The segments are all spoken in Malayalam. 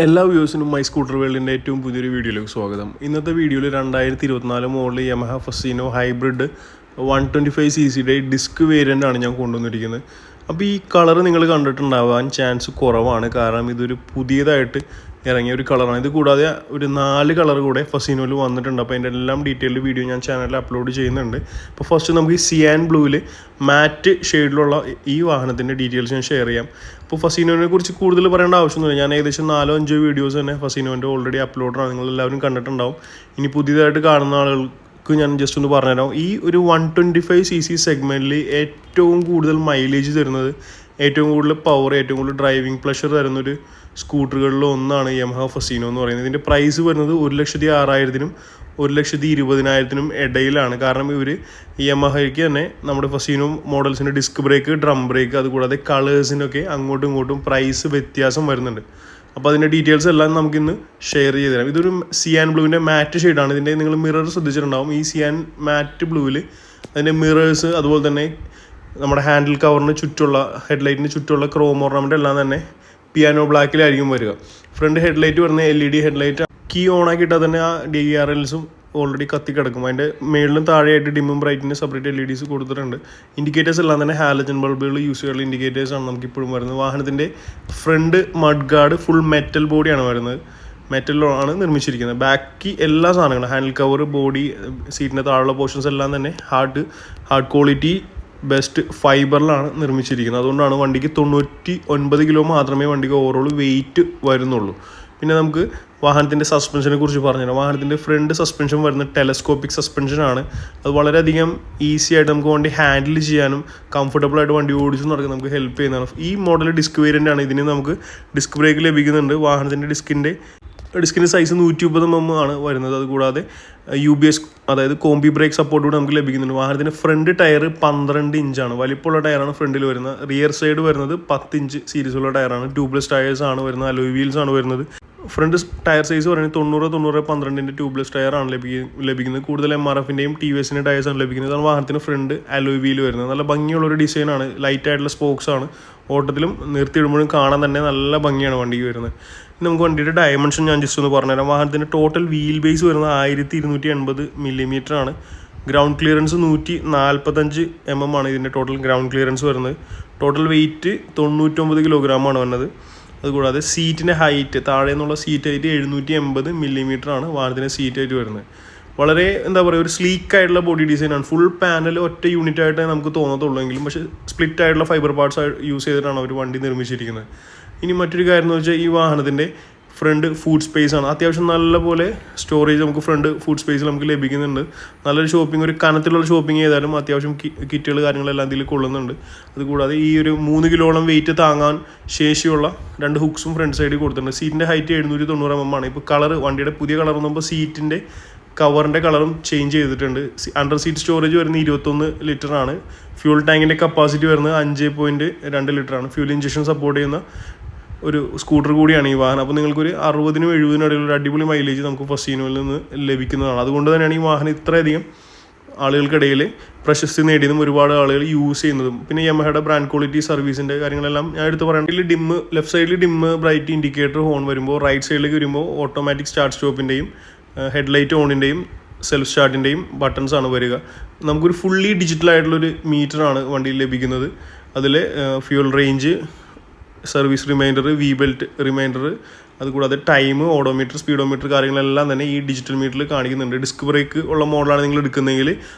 എല്ലാ വ്യൂസിനും മൈ സ്കൂട്ടർ വേൾഡിൻ്റെ ഏറ്റവും പുതിയൊരു വീഡിയോയിലേക്ക് സ്വാഗതം. ഇന്നത്തെ വീഡിയോയിൽ 2024 model Yamaha Fascino hybrid 125cc disc variant ആണ് ഞാൻ കൊണ്ടുവന്നിരിക്കുന്നത്. അപ്പോൾ ഈ കളർ നിങ്ങൾ കണ്ടിട്ടുണ്ടാവാൻ ചാൻസ് കുറവാണ്, കാരണം ഇതൊരു പുതിയതായിട്ട് ഇറങ്ങിയ ഒരു കളറാണ്. ഇത് കൂടാതെ ഒരു 4 കളർ കൂടെ ഫസീനോയിൽ വന്നിട്ടുണ്ട്. അപ്പോൾ അതിൻ്റെ എല്ലാം ഡീറ്റെയിൽഡ് വീഡിയോ ഞാൻ ചാനലിൽ അപ്ലോഡ് ചെയ്യുന്നുണ്ട്. അപ്പോൾ ഫസ്റ്റ് നമുക്ക് ഈ സിയാൻ ബ്ലൂവിൽ മാറ്റ് ഷെയ്ഡിലുള്ള ഈ വാഹനത്തിൻ്റെ ഡീറ്റെയിൽസ് ഞാൻ ഷെയർ ചെയ്യാം. അപ്പോൾ ഫസീനോനെ കുറിച്ച് കൂടുതൽ പറയേണ്ട ആവശ്യമൊന്നുമില്ല. ഞാൻ ഏകദേശം 4-5 വീഡിയോസ് തന്നെ ഫസീനോൻ്റെ ഓൾറെഡി അപ്ലോഡാണ്, നിങ്ങളെല്ലാവരും കണ്ടിട്ടുണ്ടാവും. ഇനി പുതിയതായിട്ട് കാണുന്ന ആളുകൾക്ക് ഞാൻ ജസ്റ്റ് ഒന്ന് പറഞ്ഞുതരാം. ഈ ഒരു 125cc സെഗ്മെൻറ്റിൽ ഏറ്റവും കൂടുതൽ മൈലേജ് തരുന്നത്, ഏറ്റവും കൂടുതൽ പവർ, ഏറ്റവും കൂടുതൽ ഡ്രൈവിംഗ് പ്ലഷർ തരുന്നൊരു സ്കൂട്ടറുകളിൽ ഒന്നാണ് യമഹ ഫസീനോ എന്ന് പറയുന്നത്. ഇതിൻ്റെ പ്രൈസ് വരുന്നത് 1,06,000-നും 1,20,000-നും ഇടയിലാണ്. കാരണം ഇവർ യമഹയ്ക്ക് തന്നെ നമ്മുടെ ഫസീനോ മോഡൽസിൻ്റെ ഡിസ്ക് ബ്രേക്ക്, ഡ്രം ബ്രേക്ക്, അതുകൂടാതെ കളേഴ്സിനൊക്കെ അങ്ങോട്ടും ഇങ്ങോട്ടും പ്രൈസ് വ്യത്യാസം വരുന്നുണ്ട്. അപ്പോൾ അതിൻ്റെ ഡീറ്റെയിൽസ് എല്ലാം നമുക്കിന്ന് ഷെയർ ചെയ്ത് തരാം. ഇതൊരു സിയാൻ ബ്ലൂവിൻ്റെ മാറ്റ് ഷെയ്ഡാണ്. ഇതിൻ്റെ നിങ്ങൾ മിറർ ശ്രദ്ധിച്ചിട്ടുണ്ടാവും. ഈ സിയാൻ മാറ്റ് ബ്ലൂവിൽ അതിൻ്റെ മിറേഴ്സ്, അതുപോലെ തന്നെ നമ്മുടെ ഹാൻഡിൽ കവറിന് ചുറ്റുള്ള, ഹെഡ്ലൈറ്റിന് ചുറ്റുള്ള ക്രോം ഓർണമെൻ്റ് എല്ലാം തന്നെ പിയാനോ ബ്ലാക്കിലായിരിക്കും വരിക. ഫ്രണ്ട് ഹെഡ്ലൈറ്റ് വരുന്ന LED ഹെഡ്ലൈറ്റ് കീ ഓൺ ആക്കിയിട്ടാൽ തന്നെ ആ DRLസും ഓൾറെഡി കത്തിക്കിടക്കും. അതിൻ്റെ മേളിലും താഴെയായിട്ട് ഡിമ്മും ബ്രൈറ്റിന് സെപ്പറേറ്റ് LEDs കൊടുത്തിട്ടുണ്ട്. ഇൻഡിക്കേറ്റേഴ്സ് എല്ലാം തന്നെ ഹാലജൻ ബൾബുകൾ യൂസ് ചെയ്യാനുള്ള ഇൻഡിക്കേറ്റേഴ്സാണ് നമുക്കിപ്പോഴും വരുന്നത്. വാഹനത്തിൻ്റെ front mudguard full metal ബോഡിയാണ് വരുന്നത്, മെറ്റലിലാണ് നിർമ്മിച്ചിരിക്കുന്നത്. ബാക്കി എല്ലാ സാധനങ്ങളും, ഹാൻഡിൽ കവർ, ബോഡി, സീറ്റിൻ്റെ താഴെയുള്ള പോർഷൻസ് എല്ലാം തന്നെ ഹാർഡ് ക്വാളിറ്റി ബെസ്റ്റ് ഫൈബറിലാണ് നിർമ്മിച്ചിരിക്കുന്നത്. അതുകൊണ്ടാണ് വണ്ടിക്ക് 99 കിലോ മാത്രമേ വണ്ടിക്ക് ഓവറോൾ വെയിറ്റ് വരുന്നുള്ളൂ. പിന്നെ നമുക്ക് വാഹനത്തിൻ്റെ സസ്പെൻഷനെ കുറിച്ച് പറഞ്ഞുതരാം. വാഹനത്തിൻ്റെ ഫ്രണ്ട് സസ്പെൻഷൻ വരുന്നത് ടെലസ്കോപ്പിക് സസ്പെൻഷനാണ്. അത് വളരെയധികം ഈസി ആയിട്ട് നമുക്ക് വണ്ടി ഹാൻഡിൽ ചെയ്യാനും കംഫർട്ടബിളായിട്ട് വണ്ടി ഓടിച്ചു നടക്കാൻ നമുക്ക് ഹെൽപ്പ് ചെയ്യുന്നതാണ്. ഈ മോഡൽ ഡിസ്ക് വേരിയൻ്റ് ആണ്. ഇതിന് നമുക്ക് ഡിസ്ക് ബ്രേക്ക് ലഭിക്കുന്നുണ്ട്. വാഹനത്തിൻ്റെ ഡിസ്കിൻ്റെ സൈസ് 130 mm ആണ് വരുന്നത്. അതുകൂടാതെ UBS, അതായത് കോംബി ബ്രേക്ക് സപ്പോർട്ട് കൂടെ നമുക്ക് ലഭിക്കുന്നുണ്ട്. വാഹനത്തിൻ്റെ ഫ്രണ്ട് ടയർ 12 ഇഞ്ചാണ്, വലിപ്പമുള്ള ടയറാണ് ഫ്രണ്ടിൽ വരുന്നത്. റിയർ സൈഡ് വരുന്നത് 10 ഇഞ്ച് സീരീസുള്ള ടയറാണ്. ട്യൂബ്ലെസ് ടയേഴ്സ് ആണ് വരുന്നത്, അലോയ് വീൽസ് ആണ് വരുന്നത്. ഫ്രണ്ട് ടയർ സൈസ് പറയുന്നത് 90-12 ട്യൂബ്ലെസ് ടയറാണ് ലഭിക്കുന്നത്. കൂടുതൽ MRFൻ്റെയും TVSൻ്റെ ടയേഴ്സാണ് ലഭിക്കുന്നത്. അതാണ് വാഹനത്തിന് ഫ്രണ്ട് അലോയ് വീൽ വരുന്നത്. നല്ല ഭംഗിയുള്ളൊരു ഡിസൈനാണ്, ലൈറ്റ് ആയിട്ടുള്ള സ്പോക്സ് ആണ്. ഓട്ടത്തിലും നിർത്തിയിടുമ്പോഴും കാണാൻ തന്നെ നല്ല ഭംഗിയാണ് വണ്ടിക്ക് വരുന്നത്. നമുക്ക് വണ്ടിയുടെ ഡയമെൻഷൻ ഞാൻ ജസ്റ്റ് ഒന്ന് പറഞ്ഞുതരാം. വാഹനത്തിൻ്റെ ടോട്ടൽ വീൽ ബേസ് വരുന്നത് 1280 mm ആണ്. ഗ്രൗണ്ട് ക്ലിയറൻസ് 145 mm ആണ് ഇതിൻ്റെ ടോട്ടൽ ഗ്രൗണ്ട് ക്ലിയറൻസ് വരുന്നത്. ടോട്ടൽ വെയിറ്റ് 99 കിലോഗ്രാമാണ് വരുന്നത്. അതുകൂടാതെ സീറ്റിൻ്റെ ഹൈറ്റ്, താഴെ നിന്നുള്ള സീറ്റ് ഹൈറ്റ് 780 mm ആണ് വാഹനത്തിൻ്റെ സീറ്റ് ഹൈറ്റ് വരുന്നത്. വളരെ എന്താ പറയുക, ഒരു സ്ലീക്ക് ആയിട്ടുള്ള ബോഡി ഡിസൈനാണ്. ഫുൾ പാനൽ ഒറ്റ യൂണിറ്റ് ആയിട്ട് നമുക്ക് തോന്നത്തുള്ളൂ എങ്കിലും, പക്ഷേ സ്പ്ലിറ്റ് ആയിട്ടുള്ള ഫൈബർ പാർട്സ് യൂസ് ചെയ്തിട്ടാണ് അവർ വണ്ടി നിർമ്മിച്ചിരിക്കുന്നത്. ഇനി മറ്റൊരു കാര്യം എന്ന് വെച്ചാൽ, ഈ വാഹനത്തിൻ്റെ ഫ്രണ്ട് ഫുഡ് സ്പേസ് ആണ്. അത്യാവശ്യം നല്ലപോലെ സ്റ്റോറേജ് നമുക്ക് ഫ്രണ്ട് ഫുഡ് സ്പേസിൽ നമുക്ക് ലഭിക്കുന്നുണ്ട്. നല്ലൊരു ഷോപ്പിംഗ്, ഒരു കനത്തിലുള്ള ഷോപ്പിംഗ് ചെയ്താലും അത്യാവശ്യം കിറ്റുകൾ കാര്യങ്ങളെല്ലാം ഇതിൽ കൊള്ളുന്നുണ്ട്. അതുകൂടാതെ ഈ ഒരു 3 കിലോളം വെയിറ്റ് താങ്ങാൻ ശേഷിയുള്ള 2 ഹുക്സും ഫ്രണ്ട് സൈഡിൽ കൊടുത്തിട്ടുണ്ട്. സീറ്റിൻ്റെ ഹൈറ്റ് 790 mm ആണ്. ഇപ്പോൾ കളർ, വണ്ടിയുടെ പുതിയ കളർ നോക്കുമ്പോൾ സീറ്റിൻ്റെ കവറിൻ്റെ കളറും ചേഞ്ച് ചെയ്തിട്ടുണ്ട്. അണ്ടർ സീറ്റ് സ്റ്റോറേജ് വരുന്നത് 21 ലിറ്ററാണ്. ഫ്യൂൾ ടാങ്കിൻ്റെ കപ്പാസിറ്റി വരുന്നത് 5.2 ലിറ്ററാണ്. ഫ്യൂൽ ഇഞ്ചക്ഷൻ സപ്പോർട്ട് ചെയ്യുന്ന ഒരു സ്കൂട്ടർ കൂടിയാണ് ഈ വാഹനം. അപ്പോൾ നിങ്ങൾക്കൊരു 60-70 ഇടയിലുള്ള അടിപൊളി മൈലേജ് നമുക്ക് ഫസീനോയിൽ നിന്ന് ലഭിക്കുന്നതാണ്. അതുകൊണ്ട് തന്നെയാണ് ഈ വാഹനം ഇത്രയധികം ആളുകൾക്കിടയിൽ പ്രശസ്തി നേടിയതും ഒരുപാട് ആളുകൾ യൂസ് ചെയ്യുന്നതും. പിന്നെ യമഹയുടെ ബ്രാൻഡ് ക്വാളിറ്റി, സർവീസിൻ്റെ കാര്യങ്ങളെല്ലാം ഞാൻ എടുത്ത് പറയുകയാണെങ്കിൽ, ലെഫ്റ്റ് സൈഡിൽ ഡിമ്മ് ബ്രൈറ്റ് ഇൻഡിക്കേറ്റർ ഹോൺ വരുമ്പോൾ, റൈറ്റ് സൈഡിലേക്ക് വരുമ്പോൾ ഓട്ടോമാറ്റിക് സ്റ്റാർട്ട് സ്റ്റോപ്പിൻ്റെയും ഹെഡ്ലൈറ്റ് ഓണിൻ്റെയും സെൽഫ് സ്റ്റാർട്ടിൻ്റെയും ബട്ടൺസാണ് വരിക. നമുക്കൊരു ഫുള്ളി ഡിജിറ്റൽ ആയിട്ടുള്ളൊരു മീറ്ററാണ് വണ്ടിയിൽ ലഭിക്കുന്നത്. അതിൽ fuel range, service reminder, V belt reminder, അതുകൂടാതെ ടൈം, ഓഡോമീറ്റർ, സ്പീഡോമീറ്റർ കാര്യങ്ങളെല്ലാം തന്നെ ഈ ഡിജിറ്റൽ മീറ്ററിൽ കാണിക്കുന്നുണ്ട്. ഡിസ്ക് ബ്രേക്ക് ഉള്ള മോഡലാണ് നിങ്ങൾ എടുക്കുന്നതെങ്കിൽ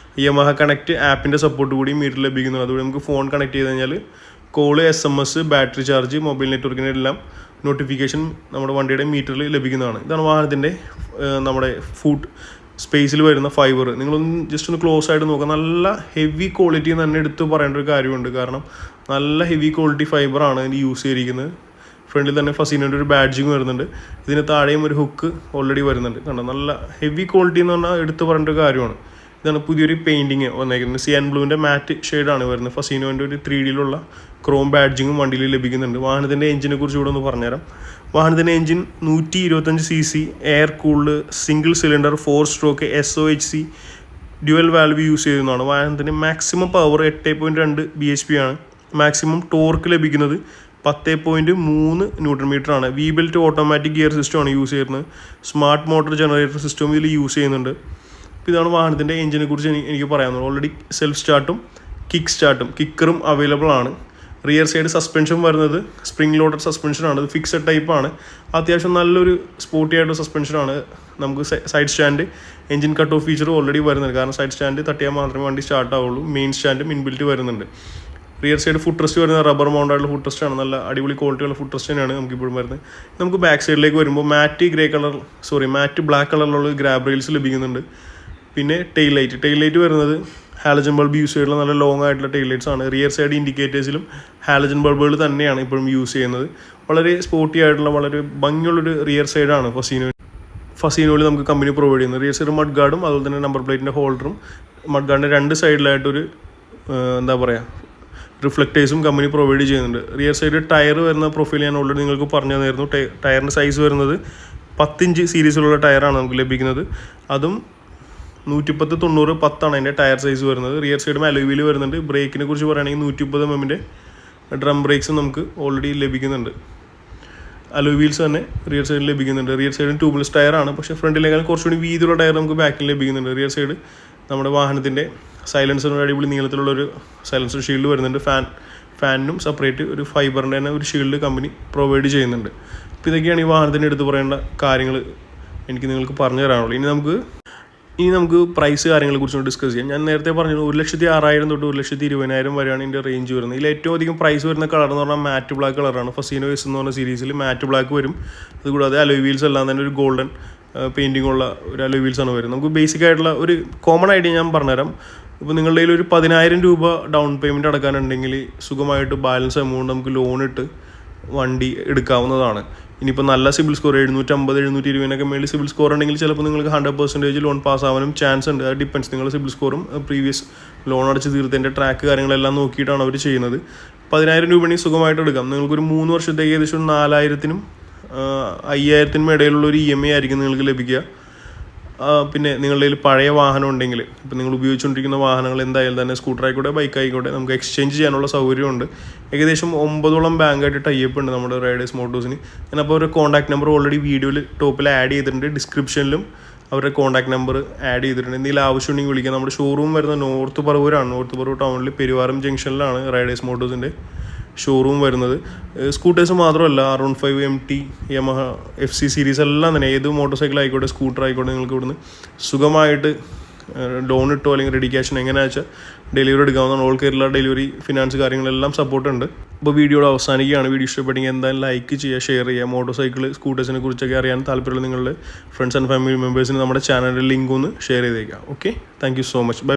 യമഹ കണക്റ്റ് ആപ്പിൻ്റെ സപ്പോർട്ട് കൂടി മീറ്റർ ലഭിക്കുന്നുണ്ട്. അതുകൊണ്ട് നമുക്ക് ഫോൺ കണക്ട് ചെയ്ത് കഴിഞ്ഞാൽ call, SMS, battery charge, mobile നെറ്റ്വർക്കിൻ്റെ എല്ലാം നോട്ടിഫിക്കേഷൻ നമ്മുടെ വണ്ടിയുടെ മീറ്ററിൽ ലഭിക്കുന്നതാണ്. ഇതാണ് വാഹനത്തിൻ്റെ നമ്മുടെ ഫുഡ് സ്പേസിൽ വരുന്ന ഫൈബർ. നിങ്ങളൊന്ന് ജസ്റ്റ് ഒന്ന് ക്ലോസ് ആയിട്ട് നോക്കുക. നല്ല ഹെവി ക്വാളിറ്റി തന്നെ എടുത്ത് പറയേണ്ട ഒരു കാര്യമുണ്ട്. കാരണം നല്ല ഹെവി ക്വാളിറ്റി ഫൈബറാണ് ഇതിന് യൂസ് ചെയ്തിരിക്കുന്നത്. ഫ്രണ്ടിൽ തന്നെ ഫസീനോൻ്റെ ഒരു ബാഡ്ജിങ് വരുന്നുണ്ട്. ഇതിന് താഴെയും ഒരു ഹുക്ക് ഓൾറെഡി വരുന്നുണ്ട്. കണ്ടോ, നല്ല ഹെവി ക്വാളിറ്റി എന്ന് പറഞ്ഞാൽ എടുത്ത് പറയേണ്ട ഒരു കാര്യമാണ്. ഇതാണ് പുതിയൊരു പെയിൻറ്റിങ് വന്നേക്കുന്നത്. സിയാൻ ബ്ലൂവിൻ്റെ മാറ്റ് ഷെയ്ഡാണ് വരുന്നത്. ഫസീനോൻ്റെ ഒരു 3Dയിലുള്ള ക്രോം ബാഡ്ജിങ്ങും വണ്ടിയിൽ ലഭിക്കുന്നുണ്ട്. വാഹനത്തിൻ്റെ എഞ്ചിനെ കുറിച്ച് കൂടെ ഒന്ന് പറഞ്ഞുതരാം. വാഹനത്തിൻ്റെ engine 125cc air cooled single cylinder 4 stroke SOHC dual valve use ചെയ്യുന്നതാണ്. വാഹനത്തിന് മാക്സിമം പവർ 8.2 bhp ആണ്. മാക്സിമം ടോർക്ക് ലഭിക്കുന്നത് 10.3 ന്യൂട്രൺ മീറ്റർ ആണ്. വി ബെൽറ്റ് ഓട്ടോമാറ്റിക് ഗിയർ സിസ്റ്റമാണ് യൂസ് ചെയ്യുന്നത്. സ്മാർട്ട് മോട്ടോർ ജനറേറ്റർ സിസ്റ്റവും ഇതിൽ യൂസ് ചെയ്യുന്നുണ്ട്. അപ്പോൾ ഇതാണ് വാഹനത്തിൻ്റെ എഞ്ചിനെ കുറിച്ച് എനിക്ക് പറയാനുള്ളത്. ഓൾറെഡി സെൽഫ് സ്റ്റാർട്ടും കിക്കറും അവൈലബിൾ ആണ്. റിയർ സൈഡ് സസ്പെൻഷൻ വരുന്നത് സ്പ്രിംഗ് ലോഡഡ് സസ്പെൻഷനാണ്. ഇത് ഫിക്സഡ് ടൈപ്പാണ്. അത്യാവശ്യം നല്ലൊരു സ്പോർട്ടി ആയിട്ടുള്ള സസ്പെൻഷനാണ്. നമുക്ക് side stand engine cut off feature already വരുന്നുണ്ട്. കാരണം സൈഡ് സ്റ്റാൻഡ് തട്ടിയാൽ മാത്രമേ വണ്ടി സ്റ്റാർട്ട് ആവുള്ളൂ. മെയിൻ സ്റ്റാൻഡും ഇൻബിൽറ്റ് വരുന്നുണ്ട്. റിയർ സൈഡ് ഫുഡ് റെസ്റ്റ് വരുന്നത് റബ്ബർ മൗണ്ട് ആയിട്ടുള്ള ഫുഡ് റെസ്റ്റ് ആണ്. നല്ല അടിപൊളി ക്വാളിറ്റിയുള്ള ഫുഡ് റെസ്റ്റ് തന്നെയാണ് നമുക്കിപ്പോഴും വരുന്നത്. നമുക്ക് ബാക്ക് സൈഡിലേക്ക് വരുമ്പോൾ മാറ്റ് ബ്ലാക്ക് കളറിലുള്ള ഗ്രാബ് റെയിൽസ് ലഭിക്കുന്നുണ്ട്. പിന്നെ ടെയിൽ ലൈറ്റ് വരുന്നത് ഹാലജൻ ബൾബ് യൂസ് ചെയ്തിട്ടുള്ള നല്ല ലോങ് ആയിട്ടുള്ള ടെയിൽ ലൈറ്റ്സ് ആണ്. റിയർ സൈഡ് ഇൻഡിക്കേറ്റേഴ്സിലും ഹാലജൻ ബൾബുകൾ തന്നെയാണ് ഇപ്പോഴും യൂസ് ചെയ്യുന്നത്. വളരെ സ്പോർട്ടി ആയിട്ടുള്ള വളരെ ഭംഗിയുള്ളൊരു റിയർ സൈഡാണ് ഫസീനോയിൽ നമുക്ക് കമ്പനി പ്രൊവൈഡ് ചെയ്യുന്നത്. റിയർ സൈഡ് മഡ് ഗാർഡും അതുപോലെ തന്നെ നമ്പർ പ്ലേറ്റിൻ്റെ ഹോൾഡറും മഡ് ഗാർഡിൻ്റെ 2 സൈഡിലായിട്ടൊരു റിഫ്ലക്റ്റേഴ്സും കമ്പനി പ്രൊവൈഡ് ചെയ്യുന്നുണ്ട്. റിയർ സൈഡ് ടയർ വരുന്ന പ്രൊഫൈൽ ഞാൻ ഓൾറെഡി നിങ്ങൾക്ക് പറഞ്ഞു തന്നിരുന്നു. ടയറിൻ്റെ സൈസ് വരുന്നത് 10 ഇഞ്ച് സീരീസിലുള്ള ടയറാണ് നമുക്ക് ലഭിക്കുന്നത്. അതും 110/90 10 അതിൻ്റെ ടയർ സൈസ് വരുന്നത്. റിയർ സൈഡും അലോയ് വീൽ വരുന്നുണ്ട്. ബ്രേക്കിനെ കുറിച്ച് പറയുകയാണെങ്കിൽ 130 mm ഡ്രം ബ്രേക്സും നമുക്ക് ഓൾറെഡി ലഭിക്കുന്നുണ്ട്. അലോയ് വീൽസ് തന്നെ റിയർ സൈഡിൽ ലഭിക്കുന്നുണ്ട്. റിയർ സൈഡിന് ട്യൂബ്ലെസ് ടയറാണ്. പക്ഷേ ഫ്രണ്ടിലേക്കാൾ കുറച്ചുകൂടി വീതിയുള്ള ടയർ നമുക്ക് ബാക്കിൽ ലഭിക്കുന്നുണ്ട്. റിയർ സൈഡ് നമ്മുടെ വാഹനത്തിൻ്റെ സൈലൻസറിന് അടിപൊളി നീളത്തിലുള്ളൊരു സൈലൻസർ ഷീൽഡ് വരുന്നുണ്ട്. ഫാനിനും സെപ്പറേറ്റ് ഒരു ഫൈബറിൻ്റെ തന്നെ ഒരു ഷീൽഡ് കമ്പനി പ്രൊവൈഡ് ചെയ്യുന്നുണ്ട്. അപ്പോൾ ഇതൊക്കെയാണ് ഈ വാഹനത്തിൻ്റെ എടുത്ത് പറയേണ്ട കാര്യങ്ങൾ എനിക്ക് നിങ്ങൾക്ക് പറഞ്ഞു തരാനുള്ളൂ. ഇനി നമുക്ക് പ്രൈസ് കാര്യങ്ങളെ കുറിച്ച് ഡിസ്കസ് ചെയ്യാം. ഞാൻ നേരത്തെ പറഞ്ഞു 1,06,000 തൊട്ട് 1,20,000 വരെയാണ് ഇതിൻ്റെ റേഞ്ച് വരുന്നത്. ഇതിൽ ഏറ്റവും അധികം പ്രൈസ് വരുന്ന കളർ എന്ന് പറഞ്ഞാൽ മാറ്റ് ബ്ലാക്ക് കളറാണ്. ഫസീനോ എസ് എന്ന് പറഞ്ഞ സീരീസിൽ മാറ്റ് ബ്ലാക്ക് വരും. അതുകൂടാതെ അലോയ് വീൽസ് എല്ലാം തന്നെ ഒരു ഗോൾഡൻ പെയിൻറ്റിംഗ് ഉള്ള ഒരു അലോയ് വീൽസാണ് വരുന്നത്. നമുക്ക് ബേസിക് ആയിട്ടുള്ള ഒരു കോമൺ ഐഡിയ ഞാൻ പറഞ്ഞുതരാം. ഇപ്പോൾ നിങ്ങളുടെ കയ്യിൽ ഒരു 10,000 രൂപ ഡൗൺ പേയ്മെൻറ്റ് അടക്കാനുണ്ടെങ്കിൽ സുഖമായിട്ട് ബാലൻസ് എമൗണ്ട് നമുക്ക് ലോൺ ഇട്ട് വണ്ടി എടുക്കാവുന്നതാണ്. ഇനിയിപ്പോൾ നല്ല സിബിൽ സ്കോർ 750 720 മേളിൽ സിബിൽ സ്കോർ ഉണ്ടെങ്കിൽ ചിലപ്പോൾ നിങ്ങൾക്ക് 100% ലോൺ പാസ്സാവാനും ചാൻസ് ഉണ്ട്. അത് ഡിപ്പെൻസ് നിങ്ങളുടെ സിബിൽ സ്കോറും പ്രീവിയസ് ലോൺ അടച്ച് തീർത്തതിൻ്റെ ട്രാക്ക് കാര്യങ്ങളെല്ലാം നോക്കിയിട്ടാണ് അവർ ചെയ്യുന്നത്. 10,000 രൂപയാണെങ്കിൽ സുഖമായിട്ട് എടുക്കാം. നിങ്ങൾക്കൊരു 3 വർഷത്തേക്ക് ഏകദേശം 4,000-നും 5,000-നും ഇടയിലുള്ള ഒരു EMI ആയിരിക്കും നിങ്ങൾക്ക് ലഭിക്കുക. പിന്നെ നിങ്ങളുടെ കയ്യിൽ പഴയ വാഹനം ഉണ്ടെങ്കിൽ, ഇപ്പോൾ നിങ്ങൾ ഉപയോഗിച്ചുകൊണ്ടിരിക്കുന്ന വാഹനങ്ങൾ എന്തായാലും തന്നെ സ്കൂട്ടർ ആയിക്കോട്ടെ ബൈക്ക് ആയിക്കോട്ടെ നമുക്ക് എക്സ്ചേഞ്ച് ചെയ്യാനുള്ള സൗകര്യമുണ്ട്. ഏകദേശം 9ഓളം ബാങ്കായിട്ട് ടൈപ്പ് ഉണ്ട് നമ്മുടെ റൈഡേഴ്സ് മോട്ടോഴ്സിന്. ഞാനപ്പോൾ ഒരു കോൺടാക്ട് നമ്പർ ഓൾറെഡി വീഡിയോയിൽ ടോപ്പിൽ ആഡ് ചെയ്തിട്ടുണ്ട്. ഡിസ്ക്രിപ്ഷനിലും അവരുടെ കോൺടാക്ട് നമ്പർ ആഡ് ചെയ്തിട്ടുണ്ട്. എന്തെങ്കിലും ആവശ്യമുണ്ടെങ്കിൽ വിളിക്കാം. നമ്മുടെ ഷോറൂം വരുന്നത് നോർത്ത് പറവൂർ ടൗണിൽ പെരുവാരം ജംഗ്ഷനിലാണ് റൈഡേഴ്സ് മോട്ടോഴ്സിൻ്റെ ഷോറൂം വരുന്നത്. സ്കൂട്ടേഴ്സ് മാത്രമല്ല R15 MT Yamaha FC series എല്ലാം തന്നെ ഏത് മോട്ടോർ സൈക്കിൾ ആയിക്കോട്ടെ സ്കൂട്ടർ ആയിക്കോട്ടെ നിങ്ങൾക്ക് ഇവിടുന്ന് സുഖമായിട്ട് ലോൺ ഇട്ടോ അല്ലെങ്കിൽ റെഡി ക്യാഷിന് എങ്ങനെയാ വെച്ചാൽ ഡെലിവറി എടുക്കാവുന്നതാണ്. ഓൾ കേരള ഡെലിവറി ഫിനാൻസ് കാര്യങ്ങളെല്ലാം സപ്പോർട്ട് ഉണ്ട്. അപ്പോൾ വീഡിയോയുടെ അവസാനിക്കുകയാണ്. വീഡിയോ ഇഷ്ടപ്പെട്ടെങ്കിൽ എന്തായാലും ലൈക്ക് ചെയ്യുക, ഷെയർ ചെയ്യുക. മോട്ടോർ സൈക്കിൾ സ്കൂട്ടേഴ്സിനെ കുറിച്ചൊക്കെ അറിയാൻ താല്പര്യമുള്ള നിങ്ങളുടെ ഫ്രണ്ട്സ് ആൻഡ് ഫാമിലി മെമ്പേഴ്സിന് നമ്മുടെ ചാനലിൻ്റെ ലിങ്ക് ഒന്ന് ഷെയർ ചെയ്തേക്കാം. Okay, thank you so much. By.